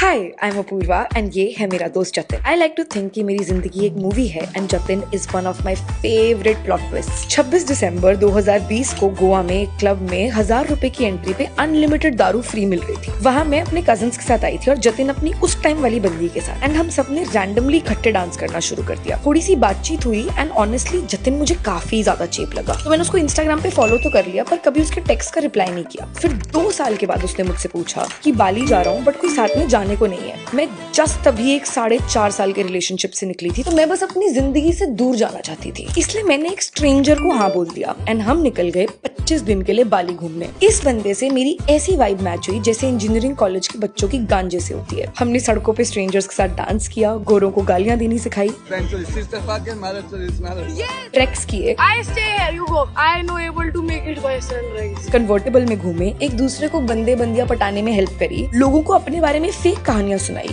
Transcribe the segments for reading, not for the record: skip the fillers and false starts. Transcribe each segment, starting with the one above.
Hi I am Apoorva and ये है मेरा दोस्त Jatin. I like to think कि मेरी जिंदगी एक मूवी है and Jatin is one of my favourite plot twist. 26 दिसंबर 2020 को गोवा में एक क्लब में 1000 रुपए की एंट्री पे अनलिमिटेड दारू फ्री मिल रही थी। वहाँ मैं अपने कजन्स के साथ आई थी और जतिन अपनी उस टाइम वाली बंदी के साथ, एंड हम सबने रैंडमली इकट्ठे डांस करना शुरू कर दिया। थोड़ी सी बातचीत हुई एंड ऑनेस्टली जतिन मुझे काफी ज्यादा चीप लगा, तो मैंने उसको इंस्टाग्राम पे फॉलो तो कर लिया पर कभी उसके टेक्स्ट का रिप्लाई नहीं किया। फिर 2 साल के बाद उसने मुझसे पूछा कि बाली जा रहा हूँ बट कोई साथ में जाने को नहीं है। मैं जस्ट तभी एक 4.5 साल के रिलेशनशिप से निकली थी, तो मैं बस अपनी जिंदगी से दूर जाना चाहती थी, इसलिए मैंने एक स्ट्रेंजर को हाँ बोल दिया एंड हम निकल गए 25 दिन के लिए बाली घूमने। इस बंदे से मेरी ऐसी वाइब मैच हुई जैसे इंजीनियरिंग कॉलेज के बच्चों की गांजे से होती है। हमने सड़कों पे स्ट्रेंजर्स के साथ डांस किया, गोरों को गालियां देनी सिखाई, ट्रैक्स किए, कन्वर्टेबल में घूमे, एक दूसरे को बंदे बंदियां पटाने में हेल्प करी, लोगों को अपने बारे में फेक कहानियां सुनाई,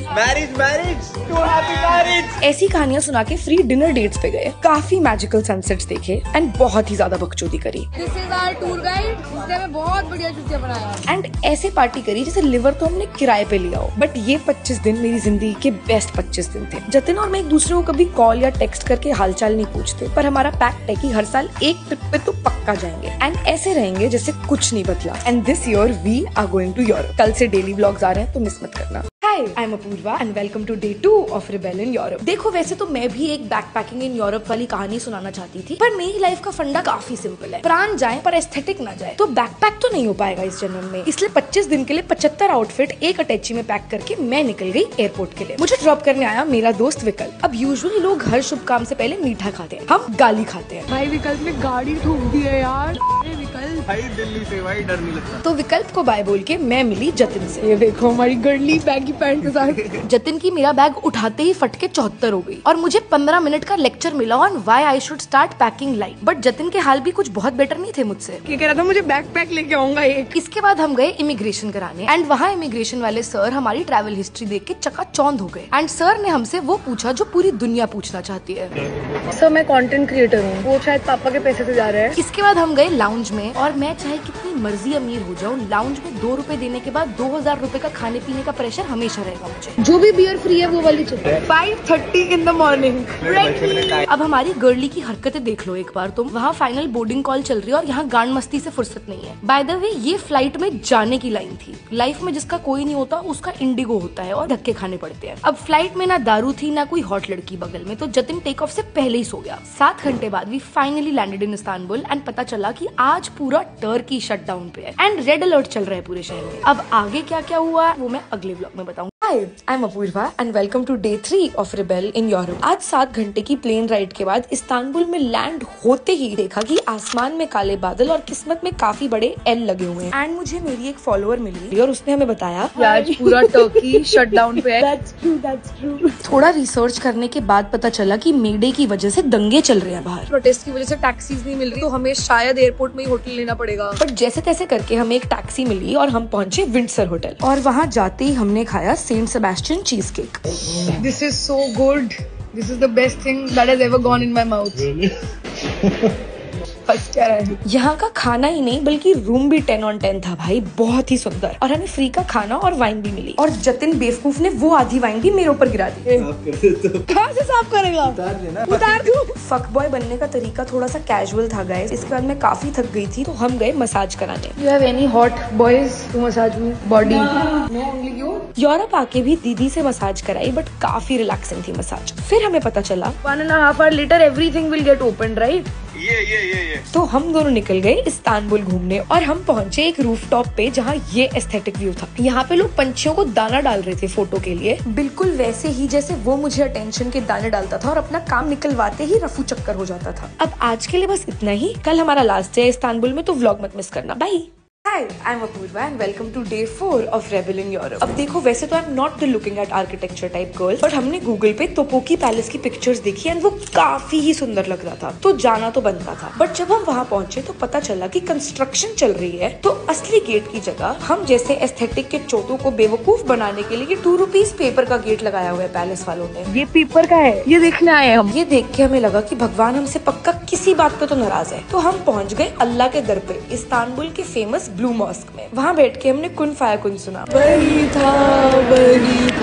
ऐसी कहानियां सुना के फ्री डिनर डेट्स पे गए, काफी मैजिकल सनसेट्स देखे एंड बहुत ही ज्यादा बकचोदी करी। This is our tour guide, जिसने हमें बहुत बढ़िया छुट्टियां बनाया एंड ऐसे पार्टी करी जैसे लिवर तो हमने किराए पे लिया हो। बट ये 25 दिन मेरी जिंदगी के बेस्ट 25 दिन थे। जतिन और मैं एक दूसरे को कभी कॉल या टेक्स्ट करके हालचाल नहीं पूछते, पर हमारा पैक्ट है कि हर साल एक ट्रिप पे तो पक्का जाएंगे एंड ऐसे रहेंगे जैसे कुछ नहीं बदला। And this year we are going to Europe. कल से डेली व्लॉग्स आ रहे हैं तो मिस मत करना। Hi I am Apoorva and welcome to day 2 of rebel in Europe. देखो वैसे तो मैं भी एक बैकपैकिंग इन यूरोप वाली कहानी सुनाना चाहती थी, पर मेरी लाइफ का फंडा काफी सिंपल है। प्राण जाए पर एस्थेटिक ना जाए, तो बैकपैक तो नहीं हो पाएगा इस जन्म में। इसलिए 25 दिन के लिए 75 आउटफिट एक अटैची में पैक करके मैं निकल गई एयरपोर्ट के लिए। मुझे ड्रॉप करने आया मेरा दोस्त विकल्प। अब यूजुअली लोग हर शुभ काम से पहले मीठा खाते हैं, हम गाली खाते हैं। भाई विकल्प ने गाड़ी ठोक दी है यार। विकल्प भाई दिल्ली से भाई डर नहीं लगता। तो विकल्प को बाय बोल के मैं मिली जतिन से। ये देखो हमारी गर्ली बैगी पैंट के साथ। जतिन की मेरा बैग उठाते ही फट के 74 हो गई और मुझे 15 मिनट का लेक्चर मिला on why I should start packing light. But Jatin के हाल भी कुछ बहुत बेटर नहीं थे मुझसे। ये कह रहा था मुझे बैकपैक लेके आऊंगा एक। इसके बाद हम गए इमिग्रेशन कराने एंड वहाँ इमिग्रेशन वाले सर हमारी ट्रैवल हिस्ट्री देख के चकाचौंध हो गए एंड सर ने हमसे वो पूछा जो पूरी दुनिया पूछना चाहती है। सर मैं कंटेंट क्रिएटर हूँ, वो शायद पापा के पैसे से जा रहे हैं। इसके बाद हम गए लाउंज में और मैं चाहे कितनी मर्जी अमीर हो जाऊँ, लाउंज में 2 रुपए देने के बाद 2000 रुपए का खाने पीने का प्रेशर हमेशा रहेगा मुझे। जो भी बियर फ्री है वो वाली चाहिए। 5:30 इन द मॉर्निंग। अब हमारी गर्ली की हरकतें देख लो एक बार तुम। वहाँ फाइनल बोर्डिंग कॉल चल रही है और यहाँ गांड मस्ती से फुर्सत नहीं है। बाय द वे ये फ्लाइट में जाने की लाइन थी। लाइफ में जिसका कोई नहीं होता उसका इंडिगो होता है और धक्के खाने पड़ते हैं। अब फ्लाइट में ना दारू थी ना कोई हॉट लड़की बगल में, तो जतिन टेक ऑफ से पहले ही सो गया। 7 घंटे बाद we finally landed in Istanbul and पता चला कि आज पूरा टर्की शटडाउन पे है एंड रेड अलर्ट चल रहा है पूरे शहर में। अब आगे क्या क्या हुआ वो मैं अगले व्लॉग में बताऊंगा। Hi I am Apoorva and welcome to day 3 of rebel in Europe. आज 7 घंटे की प्लेन राइड के बाद इस्तांबुल में लैंड होते ही देखा कि आसमान में काले बादल और किस्मत में काफी बड़े एल लगे हुए हैं। एंड मुझे मेरी एक फॉलोअर मिली और उसने हमें बताया आज पूरा टर्की शटडाउन पे है। That's true. थोड़ा रिसर्च करने के बाद पता चला कि मेडे की वजह से दंगे चल रहे हैं बाहर। प्रोटेस्ट की वजह से टैक्सीज नहीं मिल रही, तो हमें शायद एयरपोर्ट में ही होटल लेना पड़ेगा। बट जैसे तैसे करके हमें एक टैक्सी मिली और हम पहुंचे विंडसर होटल और वहाँ जाते ही हमने खाया Saint Sebastian cheesecake. This is so good. This is the best thing that has ever gone in my mouth. क्या है? यहाँ का खाना ही नहीं बल्कि रूम भी 10 on 10 था भाई, बहुत ही सुंदर। और हमें फ्री का खाना और वाइन भी मिली और जतिन बेवकूफ ने वो आधी वाइन भी मेरे ऊपर गिरा दी। कहाँ से साफ करेगा? उतार दूं? फक बॉय बनने का तरीका थोड़ा सा कैजुअल था गाइस। इसके बाद मैं काफी थक गई थी तो हम गए मसाज कराने। You have any hot boys to massage me body? No, only you. Europe आके भी दीदी से मसाज कराई बट काफी रिलैक्सिंग थी मसाज। फिर हमें पता चला 1.5 hour later everything will get opened, right? ये तो हम दोनों निकल गए इस्तांबुल घूमने और हम पहुंचे एक रूफटॉप पे जहाँ ये एस्थेटिक व्यू था। यहाँ पे लोग पंछियों को दाना डाल रहे थे फोटो के लिए, बिल्कुल वैसे ही जैसे वो मुझे अटेंशन के दाने डालता था और अपना काम निकलवाते ही रफू चक्कर हो जाता था। अब आज के लिए बस इतना ही। कल हमारा लास्ट डे है इस्तांबुल में, तो व्लॉग मत मिस करना। Bye. Hi I am Apoorva and welcome to day 4 of rebel in Europe. अब देखो वैसे तो I am not the looking at architecture type girl, but हमने गूगल पे तोपोकी पैलेस की पिक्चर्स देखी एंड वो काफी ही सुंदर लग रहा था, तो जाना तो बनता था। बट जब हम वहाँ पहुंचे तो पता चला कि कंस्ट्रक्शन चल रही है, तो असली गेट की जगह हम जैसे एस्थेटिक के चोटों को बेवकूफ बनाने के लिए 2 रुपीज पेपर का गेट लगाया हुआ है पैलेस वालों ने। ये पेपर का है, ये देखने आए हम। ये देख के हमें लगा कि भगवान हमसे पक्का किसी बात पे तो नाराज है, तो हम पहुंच गए अल्लाह के दर पे इस्तांबुल के फेमस ब्लू मॉस्क में। वहाँ बैठ के हमने कुन फाया कुन सुना। बड़ी था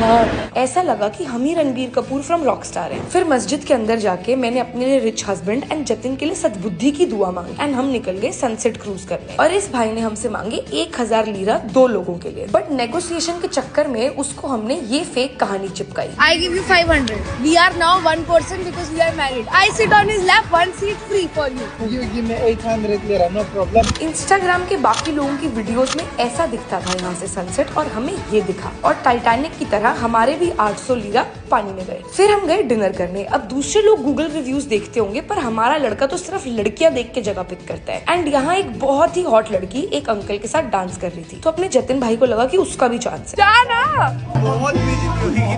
हार्ट। ऐसा लगा कि हम ही रणबीर कपूर फ्रॉम रॉकस्टार हैं। फिर मस्जिद के अंदर जाके मैंने अपने लिए रिच हस्बैंड एंड जतिन के लिए सद्बुद्धि की दुआ मांगी एंड हम निकल गए सनसेट क्रूज करने। और इस भाई ने हमसे मांगे 1000 लीरा 2 लोगों के लिए, बट नेगोशिएशन के चक्कर में उसको हमने ये फेक कहानी चिपकाई। I give you 500. We are now one person because we are married. I sit on his lap, one seat free for you. You give me 800 lira, no problem. Instagram के बाकी लोगों की वीडियोस में ऐसा दिखता था यहाँ से सनसेट, और हमें ये दिखा, और टाइटैनिक की तरह हमारे भी 800 लीरा पानी में गए। फिर हम गए डिनर करने। अब दूसरे लोग गूगल रिव्यूज देखते होंगे, पर हमारा लड़का तो सिर्फ लड़कियां देख के जगह पिक करता है। एंड यहाँ एक बहुत ही हॉट लड़की एक अंकल के साथ डांस कर रही थी, तो अपने जतिन भाई को लगा कि उसका भी चांस है।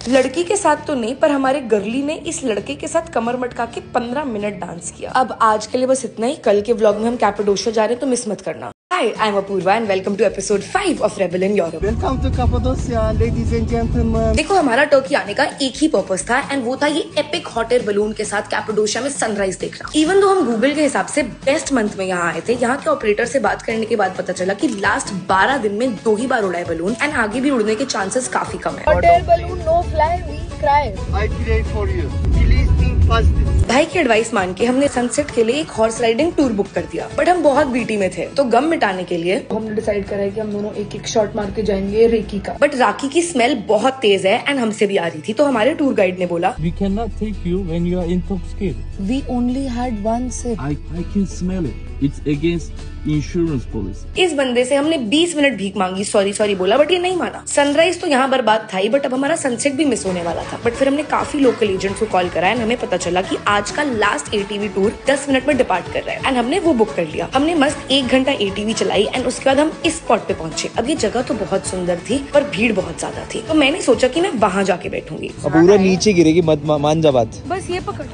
लड़की के साथ तो नहीं, पर हमारे गर्ली ने इस लड़के के साथ कमर मटका के 15 मिनट डांस किया। अब आज के लिए बस इतना ही। कल के व्लॉग में हम कैपाडोशिया जा रहे हैं, तो मिस मत करना। Hi, I'm Apurva and welcome to episode 5 of Rebel in Europe. Welcome to Cappadocia, ladies and gentlemen. देखो, हमारा टर्की आने का एक ही पर्पस था, एंड वो था ये एपिक हॉट एयर बलून के साथ कैपाडोशिया में सनराइज देखना। इवन तो हम गूगल के हिसाब से बेस्ट मंथ में यहाँ आए थे, यहाँ के ऑपरेटर से बात करने के बाद पता चला कि लास्ट 12 दिन में 2 ही बार उड़ा है बलून, एंड आगे भी उड़ने के चांसेस काफी कम है। Hot air balloon, no fly, we cry. I pray for you. Please think positive. भाई की एडवाइस मान के हमने सनसेट के लिए एक हॉर्स राइडिंग टूर बुक कर दिया, बट हम बहुत बीटी में थे, तो गम मिटाने के लिए हमने डिसाइड करा है कि हम दोनों एक शॉट मार के जाएंगे रेकी का। बट राखी की स्मेल बहुत तेज है एंड हमसे भी आ रही थी, तो हमारे टूर गाइड ने बोला We cannot take you when you are intoxicated. We only had one sip. I can smell it. It's against insurance policy. इस बंदे से हमने 20 मिनट भीख मांगी, सॉरी बोला, बट ये नहीं माना। सनराइज तो यहाँ बर्बाद था ही, बट अब हमारा सनसेट भी मिस होने वाला था। बट फिर हमने काफी लोकल एजेंट्स को कॉल करा एंड हमें पता चला कि आज का लास्ट एटीवी टूर 10 मिनट में डिपार्ट कर रहा है, एंड हमने वो बुक कर लिया। हमने मस्त 1 घंटा एटीवी चलाई एंड उसके बाद हम इस स्पॉट पे पहुंचे। अब ये जगह तो बहुत सुंदर थी, पर भीड़ बहुत ज्यादा थी, तो मैंने सोचा कि मैं वहाँ जाके बैठूंगी। पूरा नीचे गिरेगी, मत मान जा बात। बस ये पकड़।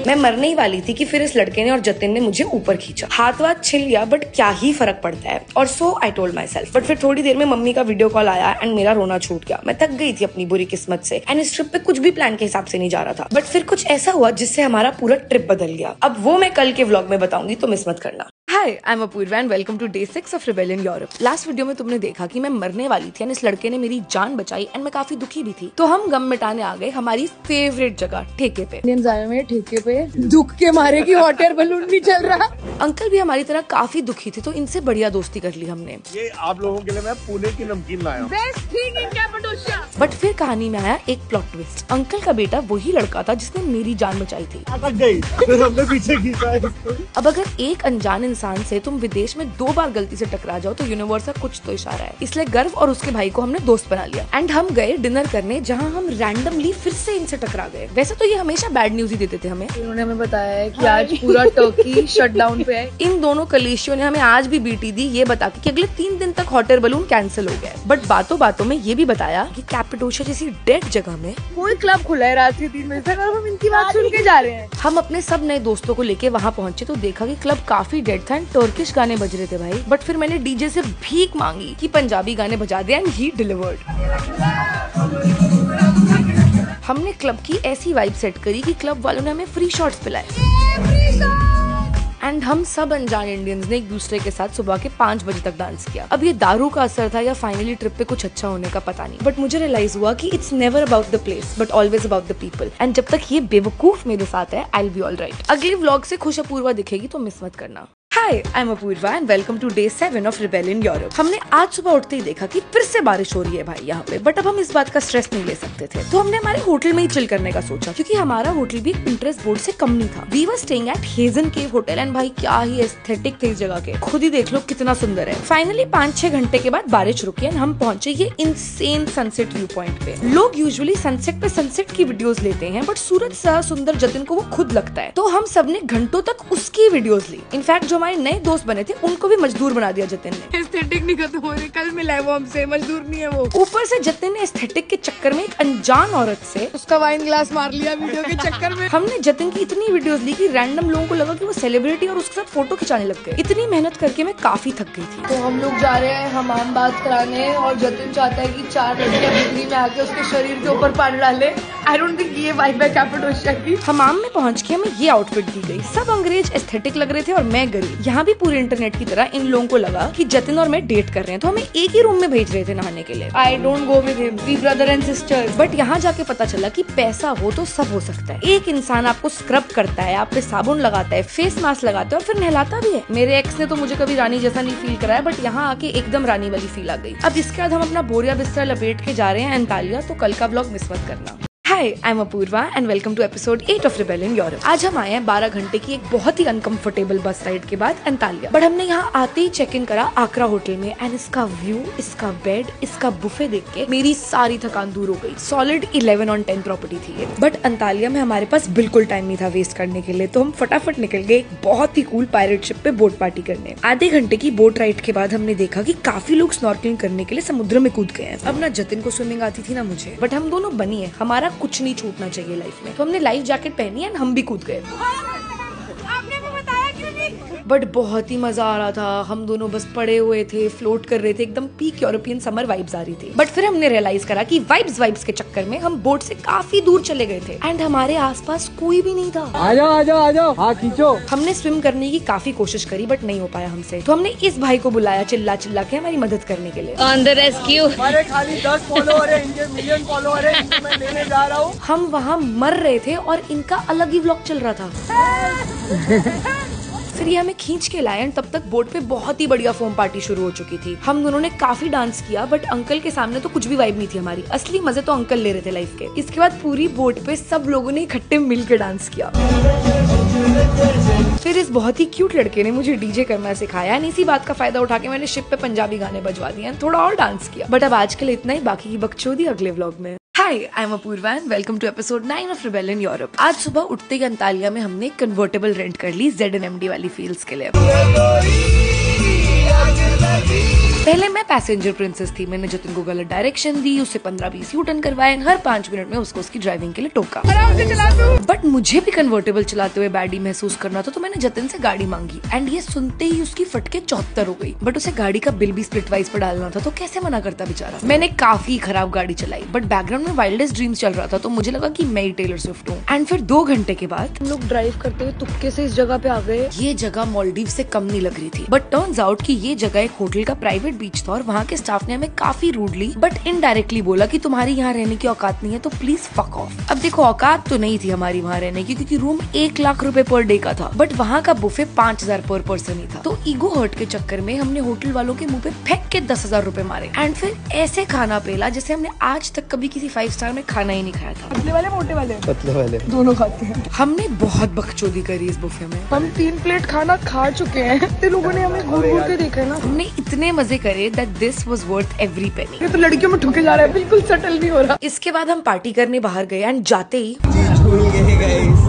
मैं मरने ही वाली थी कि फिर इस लड़के ने और जतिन ने मुझे ऊपर खींचा। हाथ वाथ छिल गया, बट क्या ही फर्क पड़ता है। और so I told myself. But फिर थोड़ी देर में मम्मी का वीडियो कॉल आया एंड मेरा रोना छूट गया। मैं थक गई थी अपनी बुरी किस्मत से, एंड इस ट्रिप पे कुछ भी प्लान के हिसाब से नहीं जा रहा था। बट फिर कुछ ऐसा हुआ जिससे हमारा पूरा ट्रिप बदल गया। अब वो मैं कल के व्लॉग में बताऊंगी, तो मिस मत करना। Hi, I'm Apurva and welcome to Day 6 of Rebel in Europe. Last video में तुमने देखा कि मैं मरने वाली थी एंड इस लड़के ने मेरी जान बचाई एंड मैं काफी दुखी भी थी, तो हम गम मिटाने आ गए हमारी फेवरेट जगह ठेके पे। इंडियंस आए हुए ठेके पे, दुख के मारे की हॉट एयर बलून नहीं चल रहा। अंकल भी हमारी तरह काफी दुखी थे, तो इनसे बढ़िया दोस्ती कर ली हमने। ये आप लोगों के लिए मैं पुणे की नमकीन लाया हूँ। Best thing in Cappadocia. But फिर कहानी में आया एक प्लॉट ट्विस्ट। अंकल का बेटा वही लड़का था जिसने मेरी जान बचाई थी। अटक गई, फिर हमने पीछे खींचा है इसको। अब अगर एक अनजान इंसान से तुम विदेश में 2 बार गलती से टकरा जाओ, तो यूनिवर्स का कुछ तो इशारा है। इसलिए गर्व और उसके भाई को हमने दोस्त बना लिया एंड हम गए डिनर करने, जहाँ हम रैंडमली फिर से इनसे टकरा गए। वैसे तो ये हमेशा बैड न्यूज ही देते थे हमें। इन्होंने हमें बताया है कि आज पूरा टर्की शटडाउन पे है। इन दोनों कलेशियों ने हमें आज भी बीटी दी, ये बता के कि अगले 3 दिन तक हॉट एयर बलून कैंसिल हो गया। बट बातों बातों में ये भी बताया कि कैपाडोशिया जैसी डेड जगह में कोई क्लब खुला है रात के 3 बजे तक, और हम इनकी बात सुन के जा रहे हैं। हम अपने सब नए दोस्तों को लेके वहाँ पहुंचे, तो देखा कि क्लब काफी डेड था एंड टर्किश गाने बज रहे थे भाई। बट फिर मैंने डीजे से भीख मांगी कि पंजाबी गाने बजा दे एंड ही डिलीवर्ड। हमने क्लब की ऐसी वाइब सेट करी कि क्लब वालों ने हमें फ्री शॉट्स पिलाए एंड हम सब अनजान इंडियंस ने एक दूसरे के साथ सुबह के 5 बजे तक डांस किया। अब ये दारू का असर था या फाइनली ट्रिप पे कुछ अच्छा होने का पता नहीं, बट मुझे रियलाइज हुआ कि it's never about the place but always about the people, and जब तक ये बेवकूफ मेरे साथ है, I will be all right. अगले व्लॉग से खुश अपूर्वा दिखेगी, तो मिस मत करना। Hi, I'm Apurva and welcome to Day 7 of Rebel in Europe. हमने आज सुबह उठते ही देखा कि फिर से बारिश हो रही है भाई यहाँ पे, बट अब हम इस बात का स्ट्रेस नहीं ले सकते थे, तो हमने हमारे होटल में ही चिल करने का सोचा, क्योंकि हमारा होटल भी पिंटरेस्ट बोर्ड से कम नहीं था। We were staying at Hezen cave hotel and भाई क्या ही एस्थेटिक थे इस जगह के, खुद ही देख लो कितना सुंदर है। फाइनली 5-6 घंटे के बाद बारिश रुकी एंड हम पहुंचे ये इंसेन सनसेट व्यू पॉइंट पे। लोग यूजुअली सनसेट पे सनसेट की वीडियोस लेते हैं, बट सूरज सा सुंदर जतिन को वो खुद लगता है, तो हम सब ने घंटों तक उसकी वीडियोस ली। इनफैक्ट जो हमारे नए दोस्त बने थे उनको भी मजदूर बना दिया जतिन ने। एस्थेटिक नहीं खत्म हो रही, कल मिला है वो हमसे, मजदूर नहीं है वो। ऊपर से जतिन ने एस्थेटिक के चक्कर में एक अनजान औरत से उसका वाइन ग्लास मार लिया वीडियो के चक्कर में। हमने जतिन की इतनी वीडियोस ली कि रैंडम लोगों को लगा कि वो सेलिब्रिटी और उसके साथ फोटो खिंचाने लग गए। इतनी मेहनत करके मैं काफी थक गई थी। तो हम लोग जा रहे हैं हमाम बात कराने, और जतिन चाहता है कि 4 लड़कियां बिजली में आके उसके शरीर के ऊपर पानी डाले। आई डोंट थिंक ये वाइब है कैपाडोशिया की। हमाम में पहुंच के हमें ये आउटफिट दी गई। सब अंग्रेज एस्थेटिक लग रहे थे और मैं गरीब। यहाँ भी पूरे इंटरनेट की तरह इन लोगों को लगा कि जतिन और मैं डेट कर रहे हैं, तो हमें एक ही रूम में भेज रहे थे नहाने के लिए। I don't go with him. We brother and sister. But यहाँ जाके पता चला कि पैसा हो तो सब हो सकता है। एक इंसान आपको स्क्रब करता है, आप पे साबुन लगाता है, फेस मास्क लगाता है और फिर नहलाता भी है। मेरे एक्स ने तो मुझे कभी रानी जैसा नहीं फील कराया, बट यहाँ आके एकदम रानी वाली फील आ गई। अब इसके बाद हम अपना बोरिया बिस्तरा लपेट के जा रहे हैं अंतालिया, तो कल का व्लॉग मिस मत करना। Hi, I am Apoorva and welcome to episode 8 of rebellion Europe. आज हम आए हैं 12 घंटे की एक बहुत ही अनकंफर्टेबल बस राइड के बाद अंतालिया। बट हमने यहाँ आते ही चेक इन करा आकरा होटल में एंड इसका व्यू, इसका बेड, इसका बुफे देख के मेरी सारी थकान दूर हो गई। सॉलिड 11 on 10 प्रॉपर्टी थी ये। बट अंतालिया में हमारे पास बिल्कुल टाइम नहीं था वेस्ट करने के लिए, तो हम फटाफट निकल गए एक बहुत ही कूल पायरेट शिप पे बोट पार्टी करने। आधे घंटे की बोट राइड के बाद हमने देखा कि काफी लोग स्नॉर्कलिंग करने के लिए समुद्र में कूद गए हैं। अब ना जतिन को स्विमिंग आती थी ना मुझे, बट हम दोनों बनी है, हमारा कुछ नहीं छूटना चाहिए लाइफ में, तो हमने लाइफ जैकेट पहनी है, हम भी कूद गए। बट बहुत ही मजा आ रहा था। हम दोनों बस पड़े हुए थे, फ्लोट कर रहे थे, एकदम पीक यूरोपियन समर वाइब्स आ रही थी। बट फिर हमने रियलाइज करा कि वाइब्स के चक्कर में हम बोट से काफी दूर चले गए थे एंड हमारे आसपास कोई भी नहीं था। आ जाओ हाँ खींचो। हमने स्विम करने की काफी कोशिश करी बट नहीं हो पाया हमसे, तो हमने इस भाई को बुलाया चिल्ला चिल्ला के हमारी मदद करने के लिए। On the rescue. हमारे खाली 10 फॉलोअर है, इनके मिलियन फॉलोअर है, इनको मैं लेने जा रहा हूँ। हम वहाँ मर रहे थे और इनका अलग ही व्लॉग चल रहा था। फिर ये हमें खींच के लाए, तब तक बोट पे बहुत ही बढ़िया फोम पार्टी शुरू हो चुकी थी। हम दोनों ने काफी डांस किया, बट अंकल के सामने तो कुछ भी वाइब नहीं थी हमारी। असली मजे तो अंकल ले रहे थे लाइफ के। इसके बाद पूरी बोट पे सब लोगों ने इकट्ठे मिल के डांस किया। फिर इस बहुत ही क्यूट लड़के ने मुझे डीजे करना सिखाया, इसी बात का फायदा उठा के मैंने शिप पे पंजाबी गाने बजवा दिए, थोड़ा और डांस किया। बट अब आज के लिए इतना ही, बाकी की बकचोदी अगले व्लॉग में। Hi, I am Apoorva and welcome to episode 9 of rebellion Europe. आज सुबह उठते ही अंतालिया में हमने कन्वर्टेबल रेंट कर ली ZNMD वाली फील्स के लिए। पहले मैं पैसेंजर प्रिंसेस थी, मैंने जतिन को गलत डायरेक्शन दी, उसे 15-20 U-टर्न करवाए, हर 5 मिनट में उसको उसकी ड्राइविंग के लिए टोका। बट मुझे भी कन्वर्टेबल चलाते हुए बैडी महसूस करना था, तो मैंने जतिन से गाड़ी मांगी एंड ये सुनते ही उसकी फटके 74 हो गई। बट उसे गाड़ी का बिल भी स्प्लिट वाइज पर डालना था, तो कैसे मना करता बेचारा। मैंने काफी खराब गाड़ी चलाई, बट बैकग्राउंड में वाइल्डेस्ट ड्रीम्स चल रहा था, तो मुझे लगा कि मैं ही टेलर स्विफ्ट हूँ। एंड फिर 2 घंटे के बाद हम लोग ड्राइव करते हुए तुक्के से इस जगह पे आ गए। ये जगह मालदीव से कम नहीं लग रही थी, बट टर्न्स आउट कि ये जगह एक होटल का प्राइवेट बीच था और वहाँ के स्टाफ ने हमें काफी रूडली बट इनडायरेक्टली बोला कि तुम्हारी यहाँ रहने की औकात नहीं है, तो प्लीज फक ऑफ। अब देखो, औकात तो नहीं थी हमारी वहाँ रहने की, क्योंकि रूम 1 लाख रुपए पर डे का था, बट वहाँ का बुफे 5000 पर पर्सन ही था। तो ईगो हर्ट के चक्कर में हमने होटल वालों के मुंह पे फेंक के 10,000 रुपए मारे एंड फिर ऐसे खाना पेला जैसे हमने आज तक कभी किसी 5 स्टार में खाना ही नहीं खाया था। पतले वाले मोटे वाले पतले वाले दोनों खाते हैं। हमने बहुत बकचोदी करी इस बुफे में। हम 3 प्लेट खाना खा चुके हैं, इतने लोगों ने हमें घूर घूर के देखा है ना। हमने इतने मजे करे that this was worth every penny. ये तो लड़कियों में ठुके जा रहा है, बिल्कुल सेटल नहीं हो रहा। इसके बाद हम पार्टी करने बाहर गए एंड जाते ही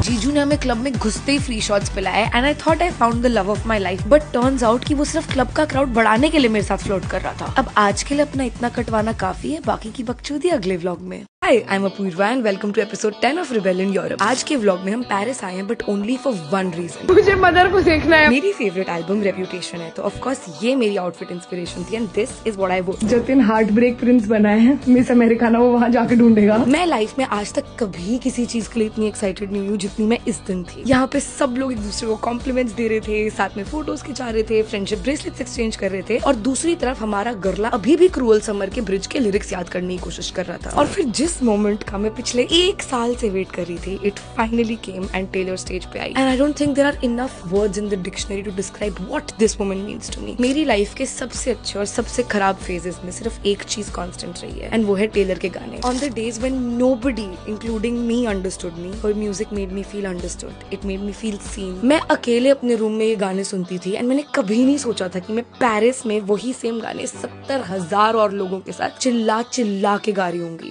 जीजू ने हमें क्लब में घुसते ही फ्री शॉट्स पिलाए and I thought I found the love of my life, but turns out कि वो सिर्फ क्लब का क्राउड बढ़ाने के लिए मेरे साथ फ्लोट कर रहा था। अब आज के लिए अपना इतना कटवाना काफी है, बाकी की बकचोदी अगले व्लॉग में। Hi, I am Apoorva and welcome to episode 10 of rebellion Europe. आज के व्लॉग में हम पेरिस आए हैं, but only for one reason. मुझे मदर को देखना है। मेरी फेवरेट एल्बम रेप्यूटेशन है, तो ऑफ कोर्स ये मेरी आउटफिट इंस्पिरेशन थी and this is what I वोर। जतिन हार्ट ब्रेक प्रिंस बना है, मिस अमेरिकाना वो वहाँ जाके ढूंढेगा। मैं लाइफ में आज तक कभी किसी चीज के लिए इतनी एक्साइटेड नहीं हुई जितनी मैं इस दिन थी। यहाँ पे सब लोग एक दूसरे को कॉम्प्लीमेंट्स दे रहे थे, साथ में फोटोज खिंचा रहे थे, फ्रेंडशिप ब्रेसलेट्स एक्सचेंज कर रहे थे, और दूसरी तरफ हमारा गरला अभी भी क्रूअल समर के ब्रिज के लिरिक्स याद करने की कोशिश कर रहा था। और फिर जिस मोमेंट का मैं पिछले 1 साल से वेट कर रही थी, it finally came and Taylor stage पे आई। And I don't think there are enough words in the dictionary to describe what this woman means to me. मेरी लाइफ के सबसे अच्छे और सबसे खराब फेजेस में सिर्फ एक चीज कांस्टेंट रही है, एंड वो है टेलर के गाने। On the days when nobody including me understood me, her music made me feel understood, it made me feel seen. मैं अकेले अपने रूम में ये गाने सुनती थी एंड मैंने कभी नहीं सोचा था कि मैं पेरिस में वही सेम गाने 70,000 और लोगों के साथ चिल्ला चिल्ला के गा रही होंगी।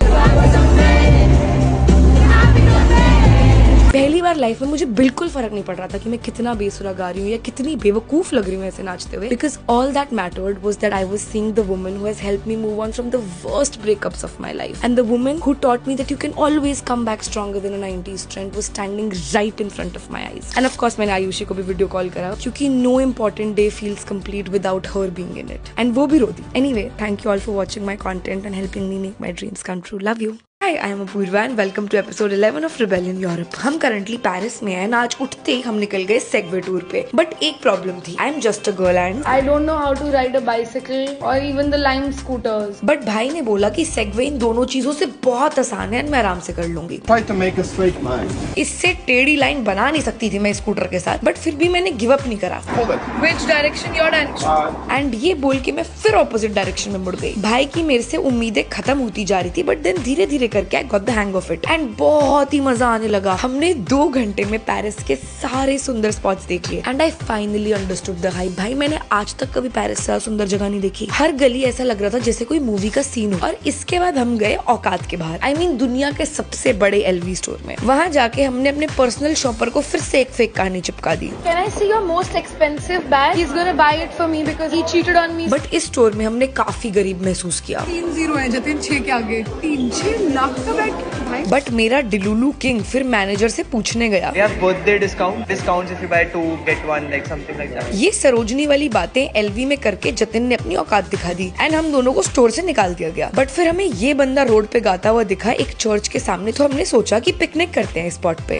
पहली बार लाइफ में मुझे बिल्कुल फर्क नहीं पड़ रहा था कि मैं कितना बेसुरा गा रही हूँ या कितनी बेवकूफ लग रही हूँ ऐसे नाचते हुए, because all that mattered was that I was seeing the woman who has helped me move on from the worst breakups of my life, and the woman who taught me that you can always come back stronger than a 90s trend was standing right in front of my eyes. End of course मैंने आयुषी को भी video call करा, क्योंकि know important day feels complete without her being in it, and वो भी रो दी। Anyway, thank you all for watching my content and helping me make my dreams come true. Love you. Hi, I am Apurva and welcome to episode 11 of Rebellion Europe. हम currently Paris में हैं। आज उठते ही हम निकल गए segue tour पे। But एक प्रॉब्लम थी। I am just a girl and I don't know how to ride a bicycle or even the Lime scooters. But भाई ने बोला कि सेगवे इन दोनों चीजों से बहुत आसान है और मैं आराम से कर लूंगी। Try to make a straight line. इससे टेढ़ी लाइन बना नहीं सकती थी मैं स्कूटर के साथ, बट फिर भी मैंने गिव अप नहीं करा। Pull it. Which direction? Your direction. And ये बोल के मैं फिर ऑपोजिट डायरेक्शन में मुड़ गई। भाई की मेरे से उम्मीदें खत्म होती जा रही थी, बट देन धीरे धीरे करके I got the hang of it and बहुत ही मजा आने लगा। हमने 2 घंटे में पेरिस के सारे सुंदर स्पॉट्स देख लिए and I finally understood the hype. भाई मैंने आज तक कभी पेरिस से सुंदर जगह नहीं देखी। हर गली ऐसा लग रहा था जैसे कोई मूवी का सीन हो। और इसके बाद हम गए औकात के बाहर, I mean, दुनिया के सबसे बड़े LV स्टोर में। वहाँ जाके हमने अपने पर्सनल शॉपर को फिर से एक फेक कहानी चिपका दी। Can I see your most expensive bag? He's gonna buy it for me because he cheated on me. But इस स्टोर में हमने काफी गरीब महसूस किया। 3-0 है जतिन, 6 के आगे 3-6 लाख का बैग भाई। बट मेरा डिलुलू किंग फिर मैनेजर से पूछने गया, We have birthday discounts if you buy 2 get 1, like something like that. ये सरोजनी वाली बातें LV में करके जतिन ने अपनी औकात दिखा दी एंड हम दोनों को स्टोर से निकाल दिया गया। बट फिर हमें ये बंदा रोड पे गाता हुआ दिखा एक चर्च के सामने, तो हमने सोचा कि पिकनिक करते हैं स्पॉट पे।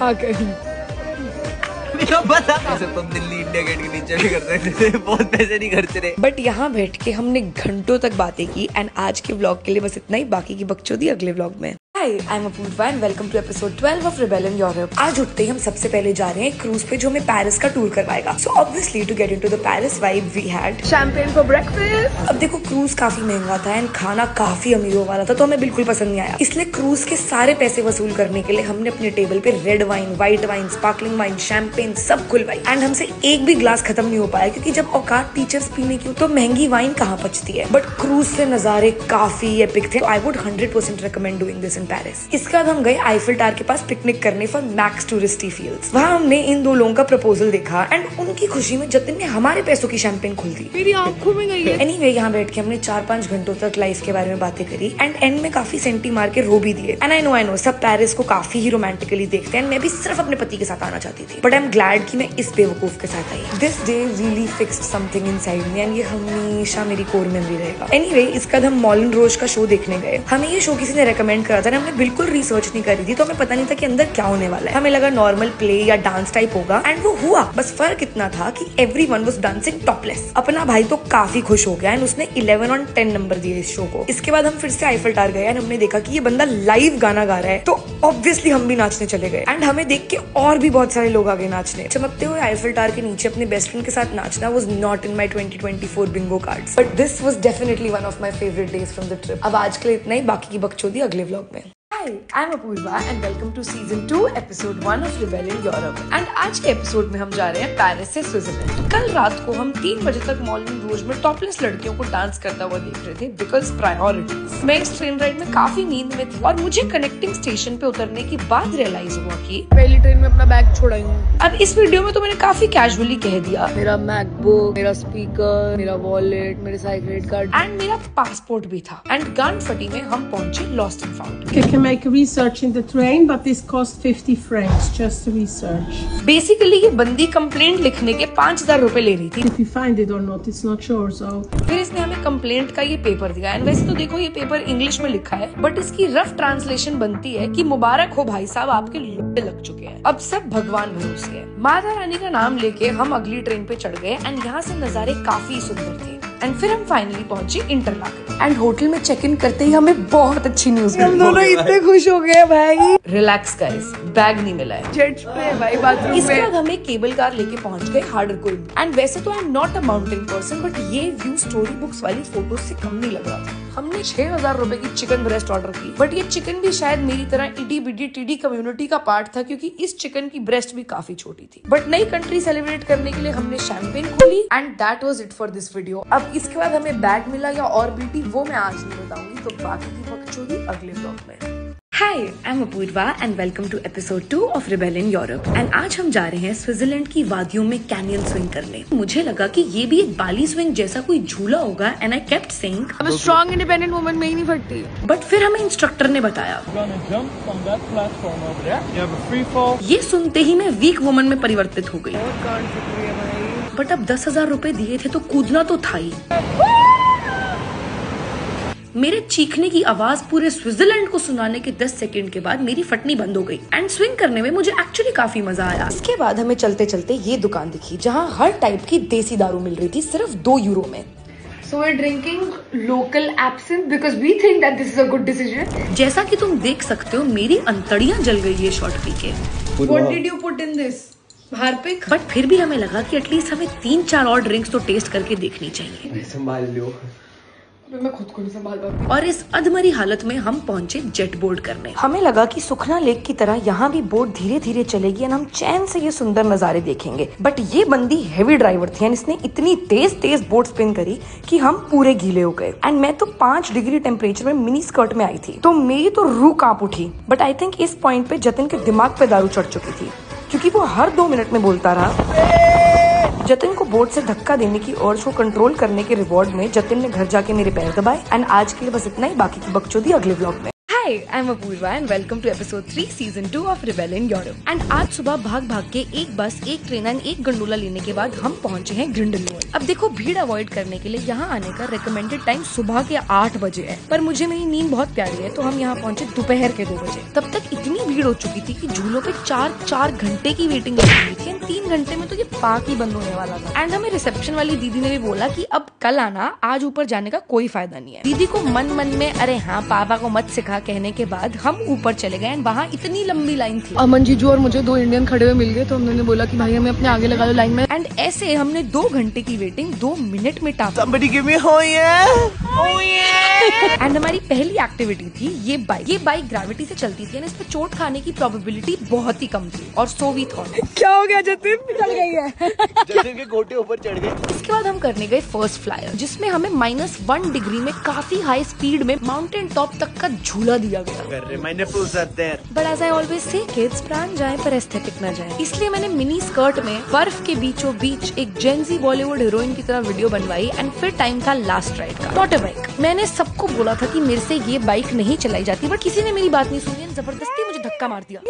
ऐसे तो दिल्ली इंडिया गेट के नीचे भी करते थे, बहुत पैसे नहीं खर्च रहे। बट यहाँ बैठ के हमने घंटों तक बातें की एंड आज के व्लॉग के लिए बस इतना ही। बाकी की बकचोदी अगले व्लॉग में। Hi, I'm Apurva and welcome to episode 12 of Rebellion Europe. आज उठते ही हम सबसे पहले जा रहे हैं क्रूज पे जो हमें पेरिस का टूर करवाएगा। So obviously to get into the Paris vibe we had Champagne for breakfast. अब देखो क्रूज काफी महंगा था एंड खाना काफी अमीरों वाला था, तो हमें बिल्कुल पसंद नहीं आया। इसलिए क्रूज के सारे पैसे वसूल करने के लिए हमने अपने टेबल पे red wine, white wine, sparkling wine, champagne सब खुलवाई एंड हमसे एक भी ग्लास खत्म नहीं हो पाया, क्योंकि जब औकात टीचर्स पीने की हो तो महंगी वाइन कहाँ पचती है। बट क्रूज से नजारे काफी एपिक थे। I would 100% recommend doing this in Paris. इसके बाद हम गए आईफिल टावर के पास पिकनिक करने फॉर मैक्स टूरिस्टी फील्ड्स। वहाँ हमने इन 2 लोगों का प्रपोजल देखा एंड उनकी खुशी में जतिन ने हमारे पैसों की शैंपेन खोल दी। मेरी आंखों में गई है। एनीवे यहाँ बैठ के हमने 4-5 घंटों तक लाइफ के बारे में बातें करी एंड एंड में काफी सेंटी मार के रो भी दिए। एंड आई नो सब पेरिस को काफी ही रोमांटिकली देखते हैं। मैं भी सिर्फ अपने पति के साथ आना चाहती थी, बट आई एम ग्लैड कि मैं इस बेवकूफ के साथ आई। This day really fixed something inside me and ये हमेशा मेरी कोर मेमोरी रहेगा। एनीवे इसके बाद हम मॉलन रोज का शो देखने गए। हमें ये शो किसी ने रेकमेंड करा था, हमने बिल्कुल रिसर्च नहीं करी थी, तो हमें पता नहीं था कि अंदर क्या होने वाला है। हमें लगा नॉर्मल प्ले या डांस टाइप होगा एंड वो हुआ। बस फर्क इतना था कि एवरीवन वाज डांसिंग टॉपलेस। अपना भाई तो काफी खुश हो गया एंड उसने 11 on 10 नंबर दिए इस शो को। इसके बाद हम फिर से आईफिल टावर गए एंड हमने देखा कि ये बंदा लाइव गाना गा रहा है, तो ऑब्वियसली हम भी नाचने चले गए एंड हमें देख के और भी बहुत सारे लोग आ गए नाचने। चमकते हुए आईफिल टावर के नीचे अपने बेस्ट फ्रेंड के साथ नाचना was not in my 2024 Bingo cards, but this was definitely one of my favourite days from the trip. अब आज के लिए इतना ही, बाकी की बकचोदी अगले व्लॉग में। Hi, I'm Apurva and welcome to season 2 episode 1 of Rebellion Europe. And आज के एपिसोड में हम जा रहे हैं पेरिस से स्विट्जरलैंड। कल रात को हम 3 बजे तक मॉलन रोज में टॉपलेस लड़कियों को डांस करता हुआ देख रहे थे बिकॉज प्रायोरिटीज। मैं इस ट्रेन राइड में काफी नींद में थी और मुझे कनेक्टिंग स्टेशन पे उतरने के बाद रियलाइज हुआ कि पहली ट्रेन में अपना बैग छोड़ा हूँ। अब इस वीडियो में तो मैंने काफी कैजुअली कह दिया मेरा मैकबुक, मेरा स्पीकर, मेरा वॉलेट, मेरे सारे क्रेडिट कार्ड एंड मेरा पासपोर्ट भी था। एंड गांड फटी में हम पहुंचे lost and found. You can make research in the train, but this costs 50 francs just to research. Basically ये बंदी कंप्लेंट लिखने के 5,000 रुपए ले रही थी। If you find it or not, it's not sure. So फिर इसने हमें कंप्लेंट का ये पेपर दिया एंड वैसे तो देखो ये पेपर इंग्लिश में लिखा है, बट इसकी रफ ट्रांसलेशन बनती है कि मुबारक हो भाई साहब, आपके लोटे लग चुके हैं। अब सब भगवान भरोसे है। माता रानी का नाम लेके हम अगली ट्रेन पे चढ़ गए एंड यहाँ से नजारे काफी सुंदर थे। एंड फिर हम फाइनली पहुंचे इंटरलाken एंड होटल में चेक इन करते ही हमें बहुत अच्छी न्यूज मिली। हम दोनों इतने खुश हो गए भाई। रिलैक्स गाइस, बैग नहीं मिला है। जेट्स पे भाई बाथरूम में। इसके बाद हमें केबल कार लेके पहुंच गए हार्डरकोइल एंड वैसे तो I am not a mountain person, but ये व्यू स्टोरी बुक्स वाली फोटोज से कम नहीं लग रहा था। हमने 6,000 रुपए की चिकन ब्रेस्ट ऑर्डर की, बट ये चिकन भी शायद मेरी तरह इडी बिडी टीडी कम्युनिटी का पार्ट था, क्योंकि इस चिकन की ब्रेस्ट भी काफी छोटी थी। बट नई कंट्री सेलिब्रेट करने के लिए हमने शैंपेन खोली and that was it for this video. अब इसके बाद हमें बैग मिला या और बीटी, वो मैं आज नहीं बताऊंगी, तो बाकी की बकचोदी अगले व्लॉग में। Hi, I'm Apurva and welcome to episode 2 of Rebellion Europe. And आज हम जा रहे हैं स्विट्जरलैंड की वादियों में कैनियन स्विंग करने। मुझे लगा कि ये भी एक बाली स्विंग जैसा कोई झूला होगा and I kept saying I'm a strong independent woman, मैं ही नहीं फटती। बट फिर हमें इंस्ट्रक्टर ने बताया You're gonna jump from that platform over there. You have a free fall. ये सुनते ही मैं वीक वुमन में परिवर्तित हो गई। बहुत कान फट रही है भाई। बट अब 10,000 रुपए दिए थे तो कूदना तो था ही। मेरे चीखने की आवाज पूरे स्विट्जरलैंड को सुनाने के 10 सेकंड के बाद मेरी फटनी बंद हो गई एंड स्विंग करने में मुझे एक्चुअली काफी मजा आया। इसके बाद हमें चलते चलते ये दुकान दिखी जहाँ हर टाइप की देसी दारू मिल रही थी सिर्फ 2 यूरो में। So we're drinking local absinthe because we think that this is a good decision. जैसा कि तुम देख सकते हो मेरी अंतड़ियां जल गई ये शॉट पी के। What did you put in this? Harpic? But फिर भी हमें लगा कि एटलीस्ट हमें 3-4 और ड्रिंक्स तो टेस्ट करके देखनी चाहिए। संभाल लो। मैं खुद को नहीं संभाल पाती। और इस अधमरी हालत में हम पहुंचे जेट बोर्ड करने। हमें लगा कि सुखना लेक की तरह यहाँ भी बोट धीरे धीरे चलेगी और हम चैन से ये सुंदर नजारे देखेंगे। बट ये बंदी हेवी ड्राइवर थी एंड इसने इतनी तेज तेज बोट स्पिन करी कि हम पूरे गीले हो गए। एंड मैं तो 5 डिग्री टेम्परेचर में मिनी स्कर्ट में आई थी तो मेरी तो रूह कांप उठी। बट आई थिंक इस पॉइंट पे जतिन के दिमाग पे दारू चढ़ चुकी थी क्योंकि वो हर 2 मिनट में बोलता रहा। जतिन को बोर्ड से धक्का देने की अर्ज को कंट्रोल करने के रिवॉर्ड में जतिन ने घर जाके मेरे पैर दबाए। एंड आज के लिए बस इतना ही, बाकी की बकचोदी अगले व्लॉग में। Hi, I'm Apurva and welcome to episode 3 season 2 of Rebel in Europe. And आज सुबह भाग भाग के एक बस, एक ट्रेन एंड एक गंडोला लेने के बाद हम पहुंचे हैं ग्रिंडलवॉल्ड। अब देखो भीड़ अवॉइड करने के लिए यहाँ आने का रिकमेंडेड टाइम सुबह के 8 बजे है, पर मुझे मेरी नींद बहुत प्यारी है तो हम यहाँ पहुंचे दोपहर के 2 बजे। तब तक इतनी भीड़ हो चुकी थी कि झूलों पे 4 घंटे की वेटिंग लगी हुई थी। 3 घंटे में तो ये पार्क ही बंद होने वाला था। एंड हमें रिसेप्शन वाली दीदी ने भी बोला कि अब कल आना, आज ऊपर जाने का कोई फायदा नहीं है। दीदी को मन मन में अरे हाँ पापा को मत सिखा कहने के बाद हम ऊपर चले गए। वहाँ इतनी लंबी लाइन थी। अमन जीजू और मुझे 2 इंडियन खड़े हुए मिल गए तो हमने बोला कि भाई हमें अपने आगे लगा लो लाइन में। एंड ऐसे हमने 2 घंटे की वेटिंग 2 मिनट में top. Somebody give me oh yeah, oh yeah. And हमारी पहली एक्टिविटी थी ये बाइक। ये बाइक ग्रेविटी से चलती थी, इस पर चोट खाने की प्रोबेबिलिटी बहुत ही कम थी और सो वी थॉट क्या हो गया जतिन, चल गई है। जतिन के गोटे ऊपर चढ़ गए। इसके बाद हम करने गए फर्स्ट फ्लायर जिसमें हमें -1 डिग्री में काफी हाई स्पीड में माउंटेन टॉप तक का झूला दिया गया। But as I always say, kids, प्राण जाए पर एस्थेटिक ना जाए। इसलिए मैंने मिनी स्कर्ट में बर्फ के बीचों बीच एक जेंजी बॉलीवुड हीरोइन की तरह वीडियो बनवाई एंड फिर टाइम था लास्ट राइड का। Not a bike. मैंने सबको बोला था कि मेरे से ये बाइक नहीं चलाई जाती, बट किसी ने मेरी बात नहीं सुनी, जबरदस्ती मुझे धक्का मार दिया।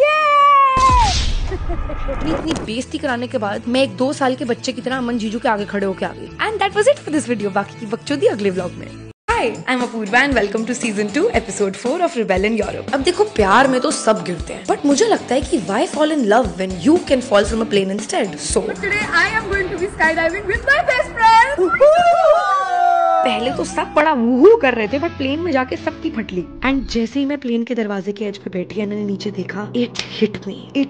इतनी बेइज्जती कराने के बाद मैं एक 2 साल के बच्चे की तरह अमन जीजू के आगे खड़े होके आ गई। And that was it for this video. बाकी की बकचोदी अगले व्लॉग में। Hi, I'm Apurva and welcome to season 2 episode 4 of Rebel in Europe. अब देखो प्यार में तो सब गिरते हैं, बट मुझे लगता है कि why fall in love when you can fall from a plane instead? So Today I am going to be skydiving with my best friend. पहले तो सब बड़ा वूहू कर रहे थे बट प्लेन में जाके सबकी फटली। एंड जैसे ही मैं प्लेन के दरवाजे के एज पे बैठी मैंने नीचे देखा, it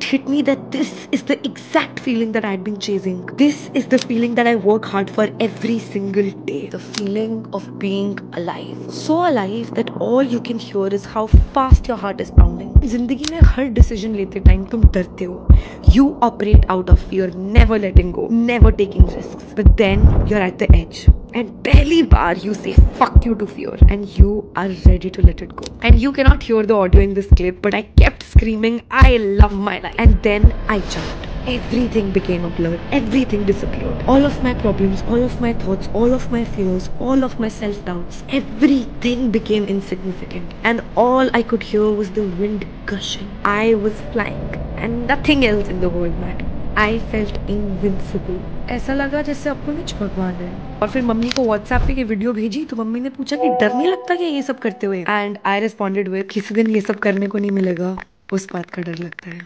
hit me that this is the exact feeling that I had been chasing. This is the feeling that I work hard for every single day. The feeling of being alive, so alive that all you can hear is how fast your heart is pounding. जिंदगी में हर decision लेते time तुम डरते हो, you operate out of fear, never letting go, never taking risks, but then you are at the edge and पहली बार you say fuck you to fear and you are ready to let it go. And you cannot hear the audio in this clip, but I kept screaming I love my life, and then I jumped. Everything became a blur, everything disappeared. All of my problems, all of my thoughts, all of my fears, all of my self-doubts, everything became insignificant, and all I could hear was the wind gushing. I was flying and nothing else in the world mattered. I felt invincible. ऐसा लगा जैसे अपने में भगवान है। और फिर mummy को व्हाट्सएप पे ये वीडियो भेजी तो मम्मी ने पूछा कि डर नहीं लगता क्या ये सब करते हुए? एंड आई रिस्पॉन्डेड विद किसी दिन ये सब करने को नहीं मिलेगा, उस बात का डर लगता है।